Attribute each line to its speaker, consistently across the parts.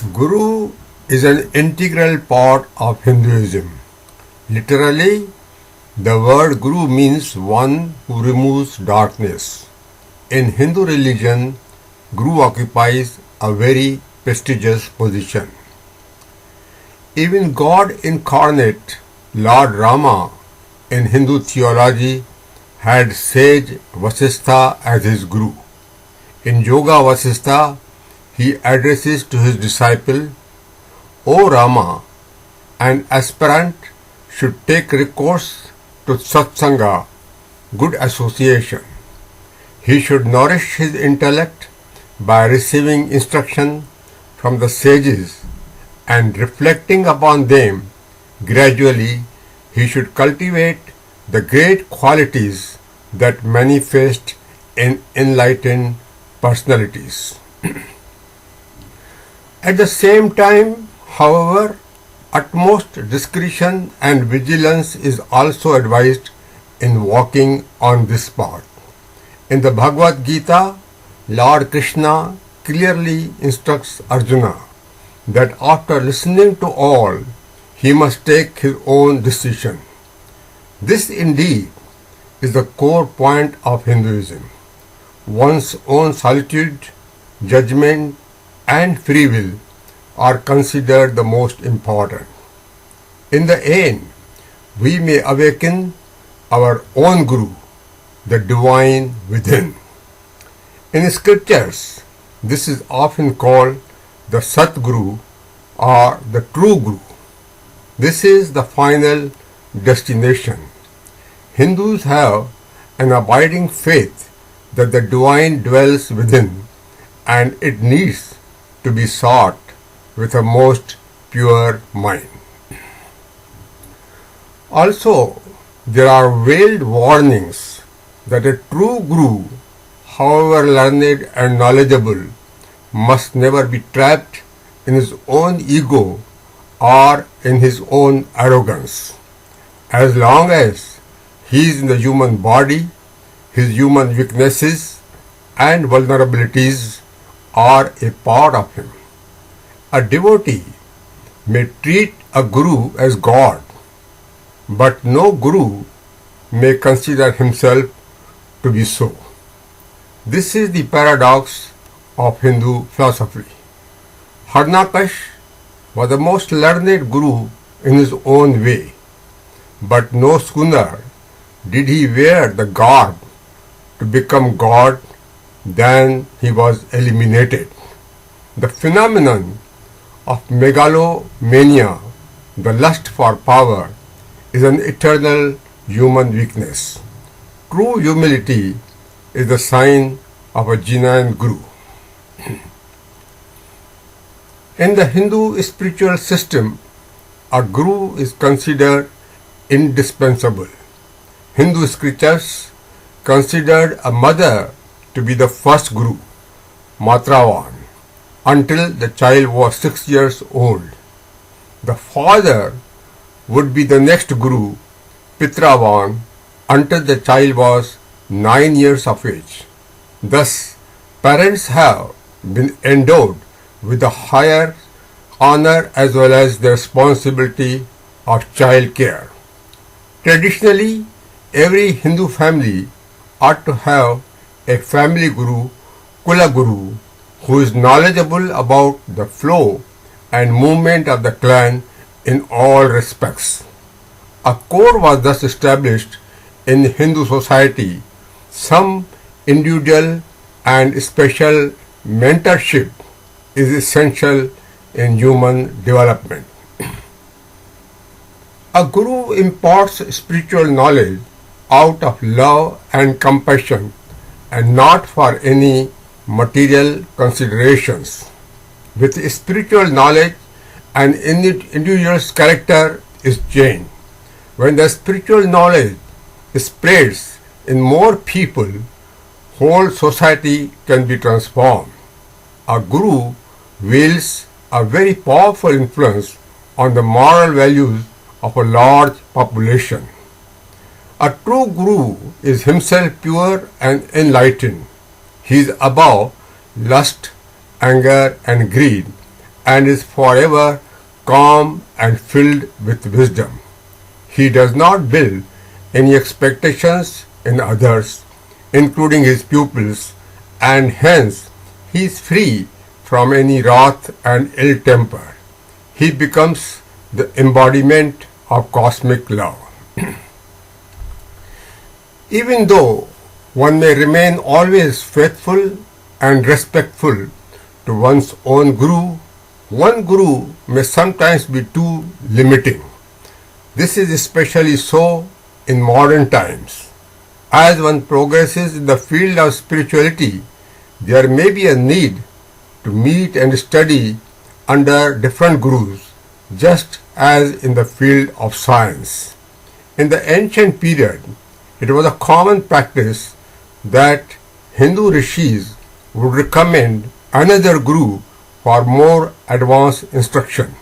Speaker 1: Guru is an integral part of Hinduism. Literally, the word Guru means one who removes darkness. In Hindu religion, Guru occupies a very prestigious position. Even God incarnate, Lord Rama, in Hindu theology, had sage Vasistha as his Guru. In Yoga Vasistha, he addresses to his disciple, O Rama, an aspirant should take recourse to satsanga, good association. He should nourish his intellect by receiving instruction from the sages and reflecting upon them. Gradually, he should cultivate the great qualities that manifest in enlightened personalities. At the same time, however, utmost discretion and vigilance is also advised in walking on this path. In the Bhagavad Gita, Lord Krishna clearly instructs Arjuna that after listening to all, he must take his own decision. This indeed is the core point of Hinduism. One's own solitude, judgment, and free will are considered the most important. In the end, we may awaken our own Guru, the divine within. In scriptures, this is often called the Satguru or the true Guru. This is the final destination. Hindus have an abiding faith that the divine dwells within and it needs to be sought with a most pure mind. Also, there are veiled warnings that a true Guru, however learned and knowledgeable, must never be trapped in his own ego or in his own arrogance. As long as he is in the human body, his human weaknesses and vulnerabilities are a part of him. A devotee may treat a Guru as God, but no Guru may consider himself to be so. This is the paradox of Hindu philosophy. Harnakash was the most learned Guru in his own way, but no sooner did he wear the garb to become God than he was eliminated. The phenomenon of megalomania, the lust for power, is an eternal human weakness. True humility is the sign of a genuine Guru. In the Hindu spiritual system, a Guru is considered indispensable. Hindu scriptures considered a mother to be the first Guru, Matravan, until the child was 6 years old. The father would be the next Guru, Pitravan, until the child was 9 years of age. Thus, parents have been endowed with the higher honor as well as the responsibility of child care. Traditionally, every Hindu family ought to have a family Guru, Kula Guru, who is knowledgeable about the flow and movement of the clan in all respects. A code was thus established in Hindu society. Some individual and special mentorship is essential in human development. A Guru imparts spiritual knowledge out of love and compassion and not for any material considerations. With spiritual knowledge, an individual's character is changed. When the spiritual knowledge spreads in more people, whole society can be transformed. A Guru wields a very powerful influence on the moral values of a large population. A true Guru is himself pure and enlightened. He is above lust, anger and greed and is forever calm and filled with wisdom. He does not build any expectations in others, including his pupils, and hence he is free from any wrath and ill temper. He becomes the embodiment of cosmic love. Even though one may remain always faithful and respectful to one's own guru, one guru may sometimes be too limiting. This is especially so in modern times. As one progresses in the field of spirituality, there may be a need to meet and study under different gurus, just as in the field of science. In the ancient period, it was a common practice that Hindu rishis would recommend another guru for more advanced instruction.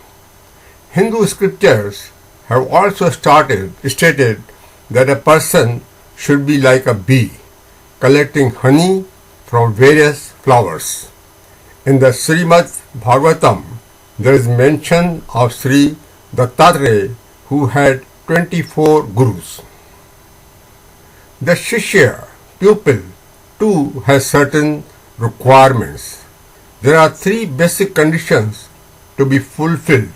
Speaker 1: Hindu scriptures have also stated that a person should be like a bee, collecting honey from various flowers. In the Srimad Bhagavatam, there is mention of Sri Dattatreya, who had 24 gurus. The Shishya, pupil, too has certain requirements. There are three basic conditions to be fulfilled: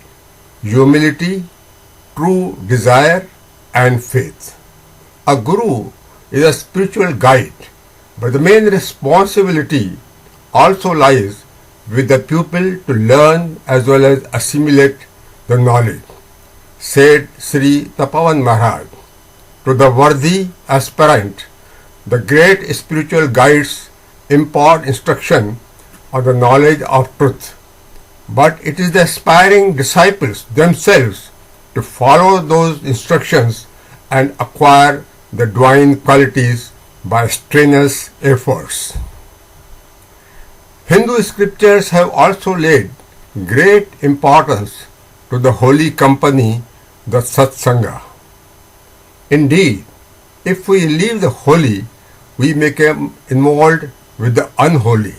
Speaker 1: humility, true desire, and faith. A guru is a spiritual guide, but the main responsibility also lies with the pupil to learn as well as assimilate the knowledge. Said Sri Tapavan Maharaj, to the worthy aspirant, the great spiritual guides impart instruction or the knowledge of truth, but it is the aspiring disciples themselves to follow those instructions and acquire the divine qualities by strenuous efforts. Hindu scriptures have also laid great importance to the holy company, the Satsanga. Indeed, if we leave the holy, we become involved with the unholy.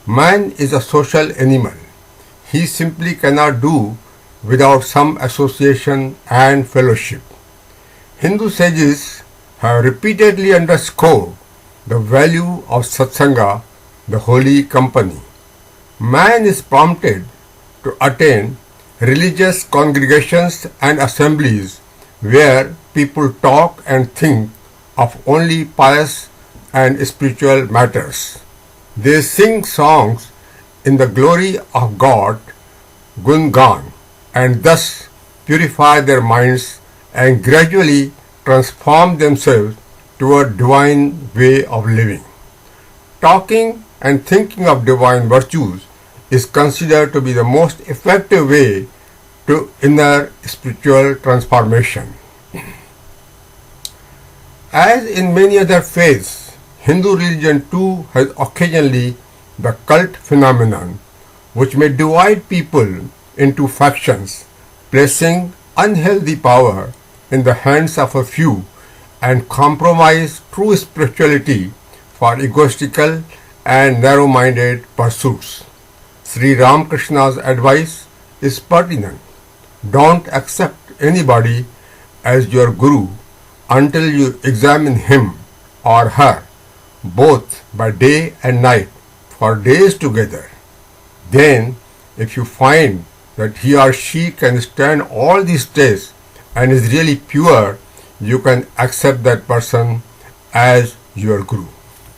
Speaker 1: Man is a social animal. He simply cannot do without some association and fellowship. Hindu sages have repeatedly underscored the value of Satsanga, the holy company. Man is prompted to attend religious congregations and assemblies where people talk and think of only pious and spiritual matters. They sing songs in the glory of God, Gungan, and thus purify their minds and gradually transform themselves to a divine way of living. Talking and thinking of divine virtues is considered to be the most effective way to inner spiritual transformation. As in many other faiths, Hindu religion too has occasionally the cult phenomenon, which may divide people into factions, placing unhealthy power in the hands of a few and compromise true spirituality for egoistical and narrow-minded pursuits. Sri Ramakrishna's advice is pertinent. Don't accept anybody as your guru until you examine him or her both by day and night for days together. Then, if you find that he or she can stand all these tests and is really pure, you can accept that person as your guru.